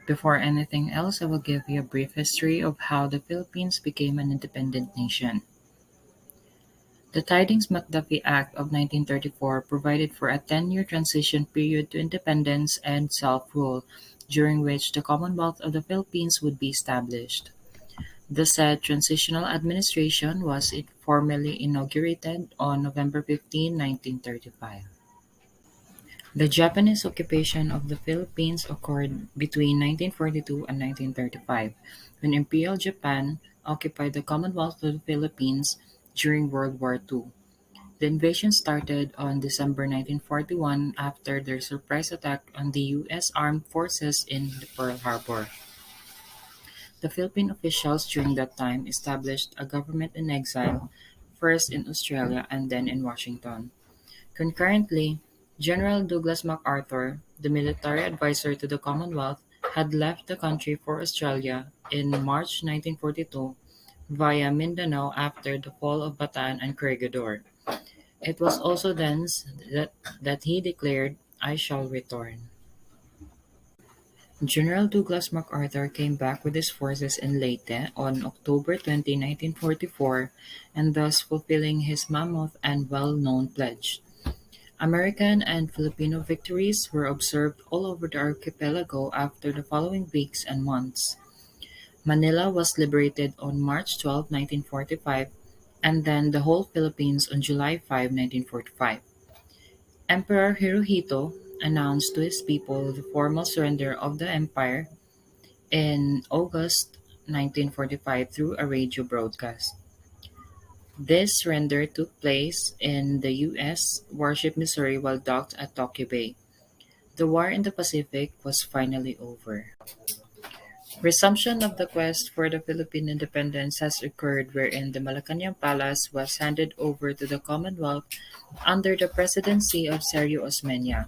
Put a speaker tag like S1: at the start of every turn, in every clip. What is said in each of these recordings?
S1: Before anything else, I will give you a brief history of how the Philippines became an independent nation. The Tidings-McDuffie Act of 1934 provided for a 10-year transition period to independence and self-rule, during which the Commonwealth of the Philippines would be established. The said transitional administration was formally inaugurated on November 15, 1935. The Japanese occupation of the Philippines occurred between 1942 and 1935, when Imperial Japan occupied the Commonwealth of the Philippines during World War II. The invasion started on December 1941 after their surprise attack on the U.S. Armed Forces in Pearl Harbor. The Philippine officials during that time established a government in exile, first in Australia and then in Washington. Concurrently, General Douglas MacArthur, the military advisor to the Commonwealth, had left the country for Australia in March 1942 via Mindanao after the fall of Bataan and Corregidor. It was also then that he declared, "I shall return." General Douglas MacArthur came back with his forces in Leyte on October 20, 1944, and thus fulfilling his mammoth and well-known pledge. American and Filipino victories were observed all over the archipelago after the following weeks and months. Manila was liberated on March 12, 1945, and then the whole Philippines on July 5, 1945. Emperor Hirohito announced to his people the formal surrender of the empire in August 1945 through a radio broadcast. This surrender took place in the U.S. warship Missouri while docked at Tokyo Bay. The war in the Pacific was finally over. Resumption of the quest for the Philippine independence has occurred, wherein the Malacanang Palace was handed over to the Commonwealth under the presidency of Sergio Osmeña.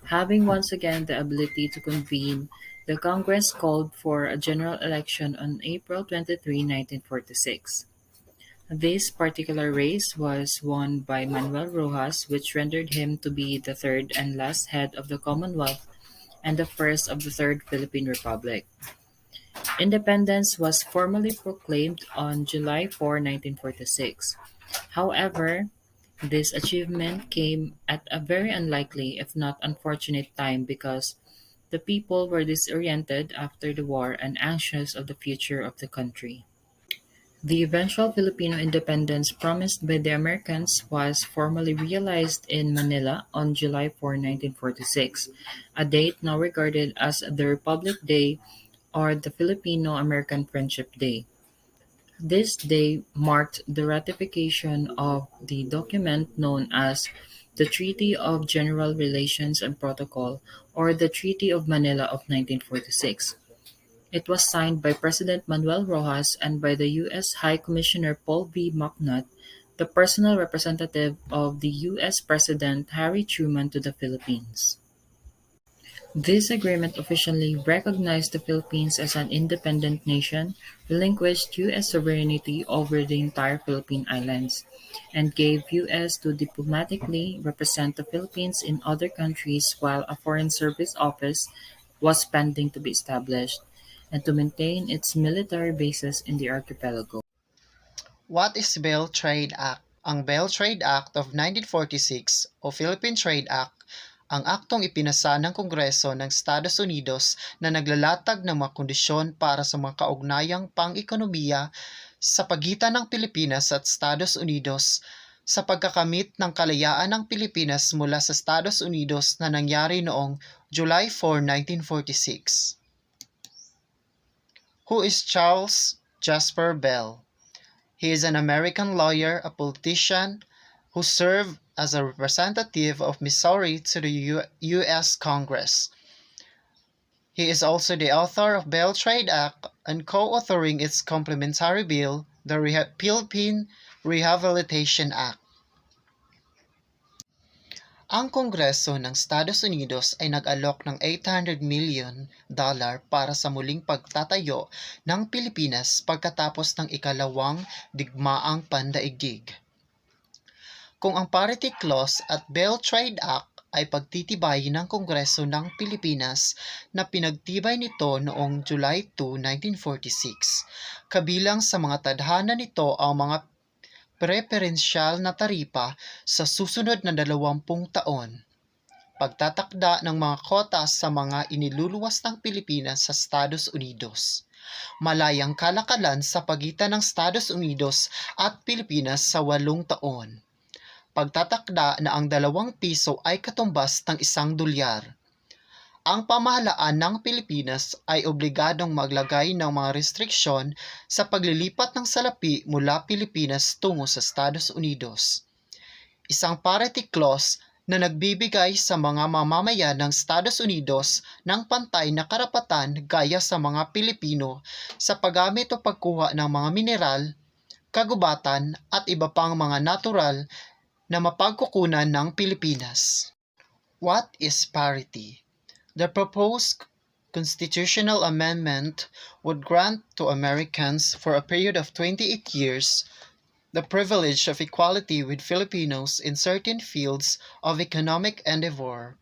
S1: Having once again the ability to convene, the Congress called for a general election on April 23, 1946. This particular race was won by Manuel Rojas, which rendered him to be the third and last head of the Commonwealth and the first of the Third Philippine Republic. Independence was formally proclaimed on July 4, 1946. However, this achievement came at a very unlikely, if not unfortunate, time because the people were disoriented after the war and anxious of the future of the country. The eventual Filipino independence promised by the Americans was formally realized in Manila on July 4, 1946, a date now regarded as the Republic Day or the Filipino-American Friendship Day. This day marked the ratification of the document known as the Treaty of General Relations and Protocol, or the Treaty of Manila of 1946. It was signed by President Manuel Rojas and by the U.S. High Commissioner Paul V. McNutt, the personal representative of the U.S. President Harry Truman to the Philippines. This agreement officially recognized the Philippines as an independent nation, relinquished U.S. sovereignty over the entire Philippine Islands, and gave U.S. to diplomatically represent the Philippines in other countries while a Foreign Service Office was pending to be established, and to maintain its military bases in the archipelago.
S2: What is Bell Trade Act? Ang Bell Trade Act of 1946 o Philippine Trade Act ang aktong ipinasa ng Kongreso ng Estados Unidos na naglalatag ng mga kondisyon para sa mga kaugnayang pang-ekonomiya sa pagitan ng Pilipinas at Estados Unidos sa pagkakamit ng kalayaan ng Pilipinas mula sa Estados Unidos na nangyari noong July 4, 1946. Who is Charles Jasper Bell? He is an American lawyer, a politician, who served as a representative of Missouri to the U.S. Congress. He is also the author of Bell Trade Act and co-authoring its complementary bill, the Philippine Rehabilitation Act. Ang Kongreso ng Estados Unidos ay nag-alok ng $800 million para sa muling pagtatayo ng Pilipinas pagkatapos ng ikalawang digmaang pandaigdig. Kung ang Parity Clause at Bell Trade Act ay pagtitibay ng Kongreso ng Pilipinas na pinagtibay nito noong July 2, 1946. Kabilang sa mga tadhana nito ang mga preferensyal na taripa sa susunod na 20 taon, pagtatakda ng mga kotas sa mga iniluluwas ng Pilipinas sa Estados Unidos, malayang kalakalan sa pagitan ng Estados Unidos at Pilipinas sa 8 taon, pagtatakda na ang 2 piso ay katumbas ng $1. Ang pamahalaan ng Pilipinas ay obligadong maglagay ng mga restriksyon sa paglilipat ng salapi mula Pilipinas tungo sa Estados Unidos. Isang parity clause na nagbibigay sa mga mamamayan ng Estados Unidos ng pantay na karapatan gaya sa mga Pilipino sa paggamit o pagkuha ng mga mineral, kagubatan at iba pang mga natural na mapagkukunan ng Pilipinas. What is parity? The proposed constitutional amendment would grant to Americans for a period of 28 years the privilege of equality with Filipinos in certain fields of economic endeavor,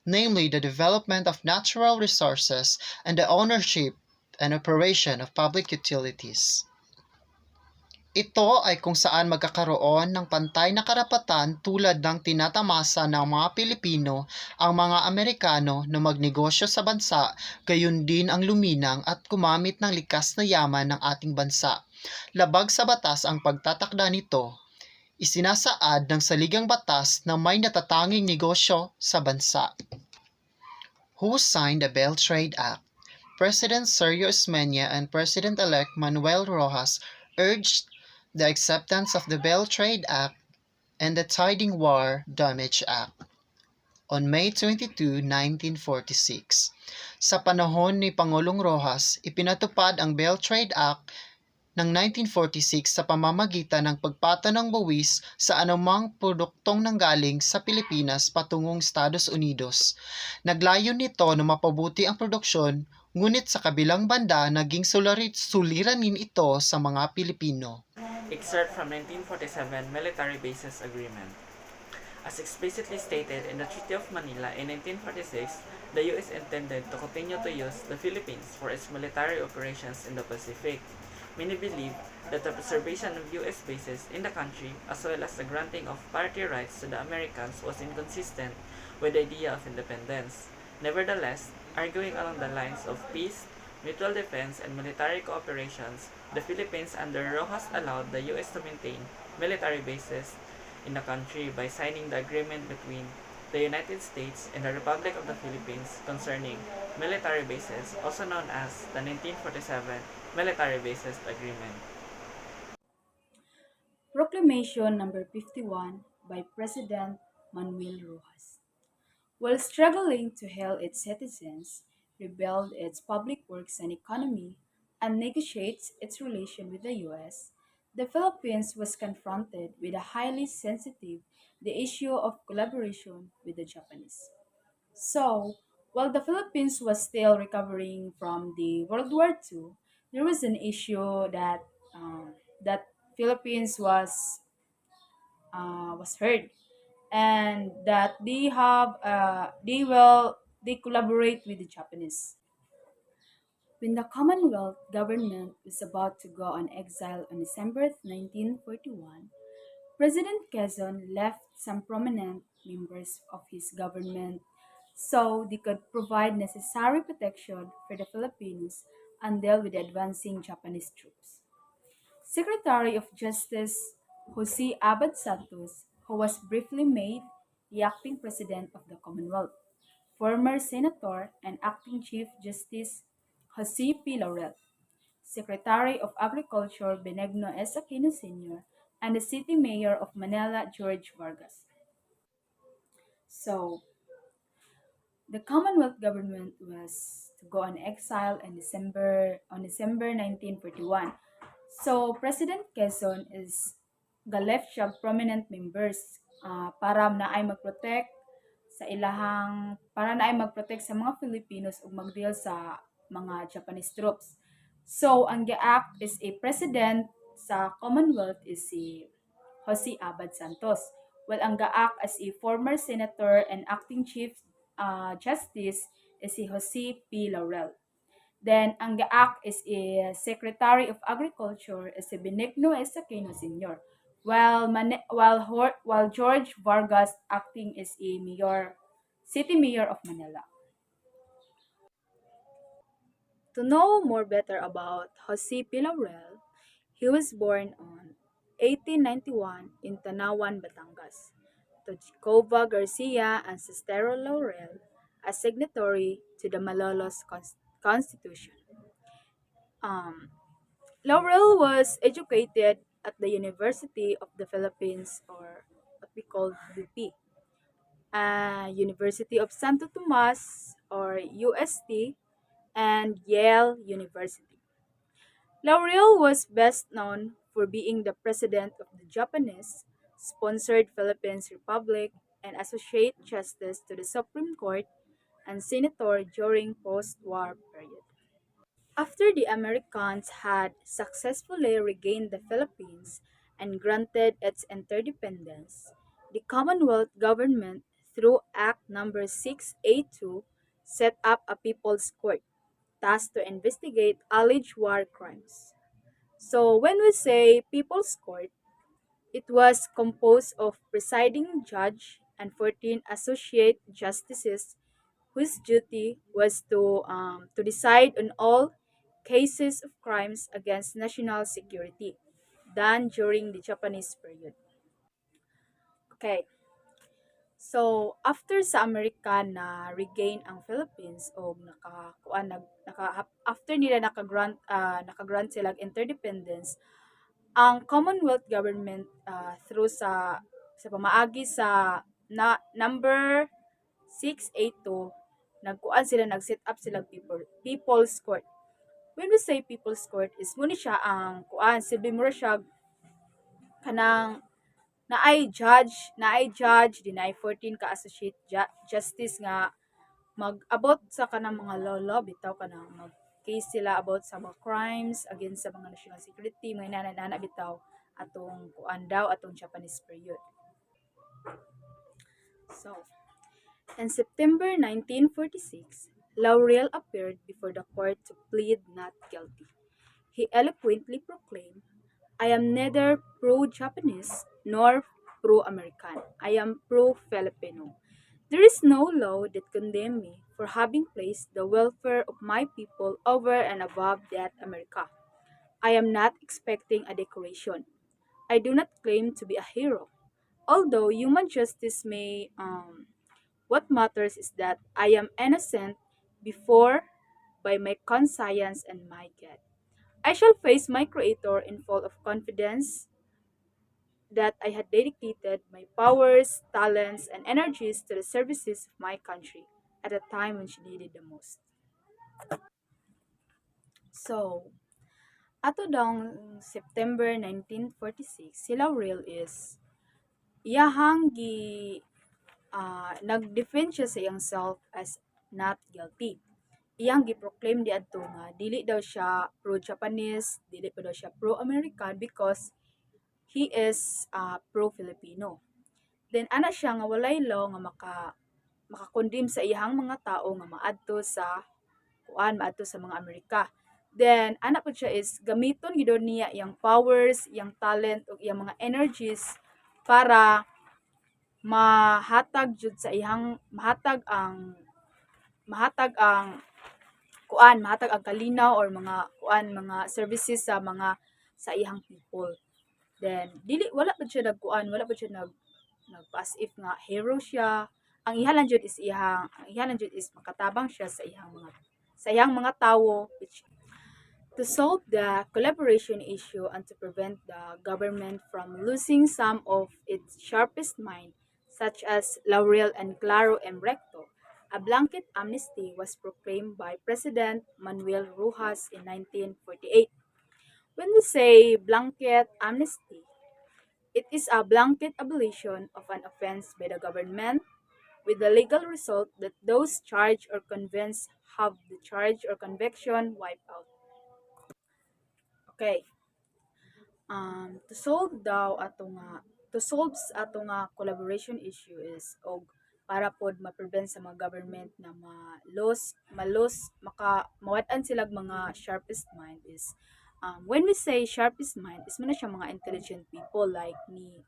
S2: namely the development of natural resources and the ownership and operation of public utilities. Ito ay kung saan magkakaroon ng pantay na karapatan tulad ng tinatamasa ng mga Pilipino ang mga Amerikano na magnegosyo sa bansa, gayon din ang luminang at gumamit ng likas na yaman ng ating bansa. Labag sa batas ang pagtatakda nito. Isinasaad ng saligang batas na may natatanging negosyo sa bansa. Who signed the Bell Trade Act? President Sergio Osmeña and President-elect Manuel Rojas urged the acceptance of the Bell Trade Act and the Tiding War Damage Act on May 22, 1946. Sa panahon ni Pangulong Rojas, ipinatupad ang Bell Trade Act ng 1946 sa pamamagitan ng pagpata ng buwis sa anumang produktong nanggaling sa Pilipinas patungong Estados Unidos. Naglayon nito na mapabuti ang produksyon, ngunit sa kabilang banda naging suliranin ito sa mga Pilipino.
S3: Excerpt from 1947 Military Bases Agreement. As explicitly stated in the Treaty of Manila in 1946, the U.S. intended to continue to use the Philippines for its military operations in the Pacific. Many believe that the preservation of U.S. bases in the country, as well as the granting of parity rights to the Americans, was inconsistent with the idea of independence. Nevertheless, arguing along the lines of peace, mutual defense, and military cooperations, the Philippines under Rojas allowed the U.S. to maintain military bases in the country by signing the agreement between the United States and the Republic of the Philippines concerning military bases, also known as the 1947 Military Bases Agreement.
S4: Proclamation number 51 by President Manuel Rojas. While struggling to hail its citizens, rebuild its public works and economy, and negotiate its relation with the US, the Philippines was confronted with a highly sensitive the issue of collaboration with the Japanese. So, while the Philippines was still recovering from the World War II, there was an issue that Philippines was heard, and that they collaborate with the Japanese. When the Commonwealth government was about to go on exile on December 1941, President Quezon left some prominent members of his government so they could provide necessary protection for the Filipinos and deal with the advancing Japanese troops. Secretary of Justice Jose Abad Santos, who was briefly made the acting president of the Commonwealth, former Senator and acting Chief Justice Jose P. Laurel, Secretary of Agriculture Benigno S. Aquino Sr., and the City Mayor of Manila George Vargas. So, the Commonwealth government was to go on exile in December 1941. So President Quezon is galef siya prominent members para na ay mag-protect para na ay mag-protect sa mga Filipinos ug mag-deal sa mga Japanese troops. So ang gi-act is a president sa Commonwealth is si Jose Abad Santos, while ang gaak as a former senator and acting chief justice is si Jose P. Laurel. Then ang gaak is a Secretary of Agriculture is si Benigno S. Aquino Sr. While George Vargas acting is a city mayor of Manila. To know more better about Jose P. Laurel, he was born on 1891 in Tanawan, Batangas, to Jacoba Garcia and Sestero Laurel, a signatory to the Malolos Constitution. Um, Laurel was educated at the University of the Philippines, or what we call UP, University of Santo Tomas, or UST, and Yale University. Laurel was best known for being the president of the Japanese sponsored Philippines Republic and Associate Justice to the Supreme Court and senator during post-war period. After the Americans had successfully regained the Philippines and granted its interdependence, the Commonwealth government, through Act Number 682, set up a People's Court tasked to investigate alleged war crimes. So, when we say People's Court, it was composed of presiding judge and 14 associate justices whose duty was to decide on all cases of crimes against national security done during the Japanese period. Okay, so after sa Amerika na regain ang Philippines o after nila nakagrant sila og interdependence, ang Commonwealth government through sa pamaagi sa number 682, nag-set up sila People's Court. When we say People's Court is muna siya ang silbi mo siya kanang naay judge dinay 14 ka associate justice nga mag-abot sa kanang mga law bitaw kanang mag case sila about sa mga crimes against sa mga national security, mga inana bitaw atong daw atong Japanese period. So, in September 1946, Laurel appeared before the court to plead not guilty. He eloquently proclaimed, "I am neither pro-Japanese nor pro-American. I am pro-Filipino. There is no law that condemns me for having placed the welfare of my people over and above that America. I am not expecting a decoration. I do not claim to be a hero. Although human justice may, what matters is that I am innocent before by my conscience and my God. I shall face my Creator in full of confidence that I had dedicated my powers, talents, and energies to the services of my country at a time when she needed the most." So, ato dong September 1946, si Laurel is iyahang nag-defend siya sa iyang self as not guilty. Iyang giproclaim diadto nga dili daw siya pro-Japanese, dili pa daw siya pro-American because he is pro-Filipino. Then ana siya nga walay law nga makakondem sa iyang mga tao nga maadto sa mga Amerika. Then ana pud siya is gamiton gid niya iyang powers, iyang talent ug iyang mga energies para mahatag ang kalinaw or mga services sa iyang people. Then wala pa siya nag if nga hero siya. Ang iha lang jud is makatabang siya sa iyang mga tawo, which to solve the collaboration issue and to prevent the government from losing some of its sharpest mind, such as Laurel and Claro M. Recto, a blanket amnesty was proclaimed by President Manuel Rojas in 1948. When we say blanket amnesty, it is a blanket abolition of an offense by the government with the legal result that those charged or convicted have the charge or conviction wiped out. Okay. To solve daw ato nga to solve sa ato nga collaboration issue is og para pod ma-prevent sa mga government na mawat-an sila mga sharpest mind is when we say sharpest mind is muna siya mga intelligent people like ni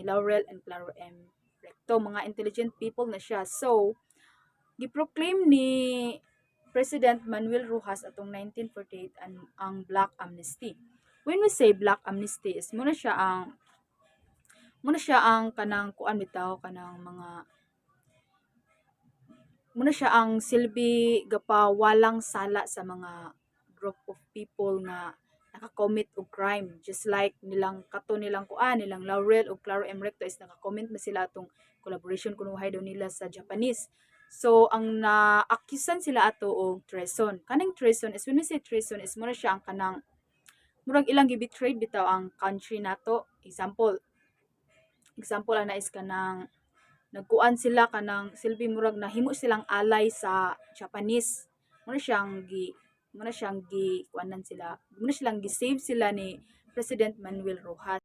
S4: Laurel and Claro M. Recto, mga intelligent people na siya. So, giproclaim ni President Manuel Rojas atong 1948 ang Black Amnesty. When we say Black Amnesty is muna siya ang kanang kuan bitaw kanang mga muna siya ang silbi gapawalang sala sa mga group of people nga naka-commit og crime, just like nilang Laurel o Claro M. Recto is naka-comment na sila atong collaboration kunuhay daw nila sa Japanese. So ang na-accusean sila ato og treason. Kaning treason is when we say treason is muna siya ang kanang murag ilang gi-betray bitaw ang country nato. Example ana is kanang nagkuan sila kanang silbi murag nahimo silang alay sa Japanese. Muna siyang gi kuanan sila. Muna silang gi-save sila ni President Manuel Rojas.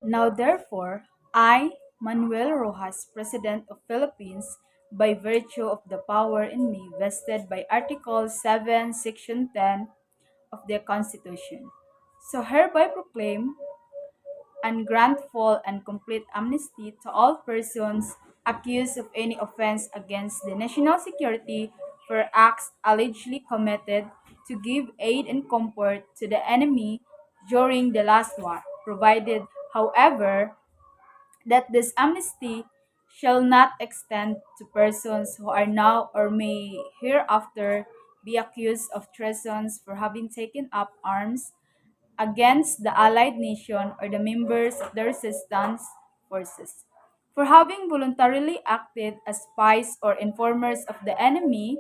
S4: Now therefore, I, Manuel Rojas, President of Philippines, by virtue of the power in me vested by Article 7, Section 10 of the Constitution, so hereby proclaim and grant full and complete amnesty to all persons accused of any offense against the national security for acts allegedly committed to give aid and comfort to the enemy during the last war, provided, however, that this amnesty shall not extend to persons who are now or may hereafter be accused of treasons for having taken up arms against the allied nation or the members of the resistance forces, for having voluntarily acted as spies or informers of the enemy,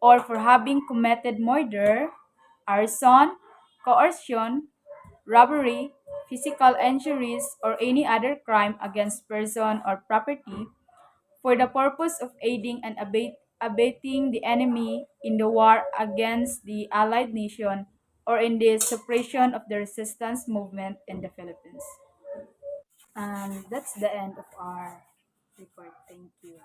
S4: or for having committed murder, arson, coercion, robbery, physical injuries, or any other crime against person or property for the purpose of aiding and abating the enemy in the war against the allied nation or in the suppression of the resistance movement in the Philippines. And that's the end of our report. Thank you.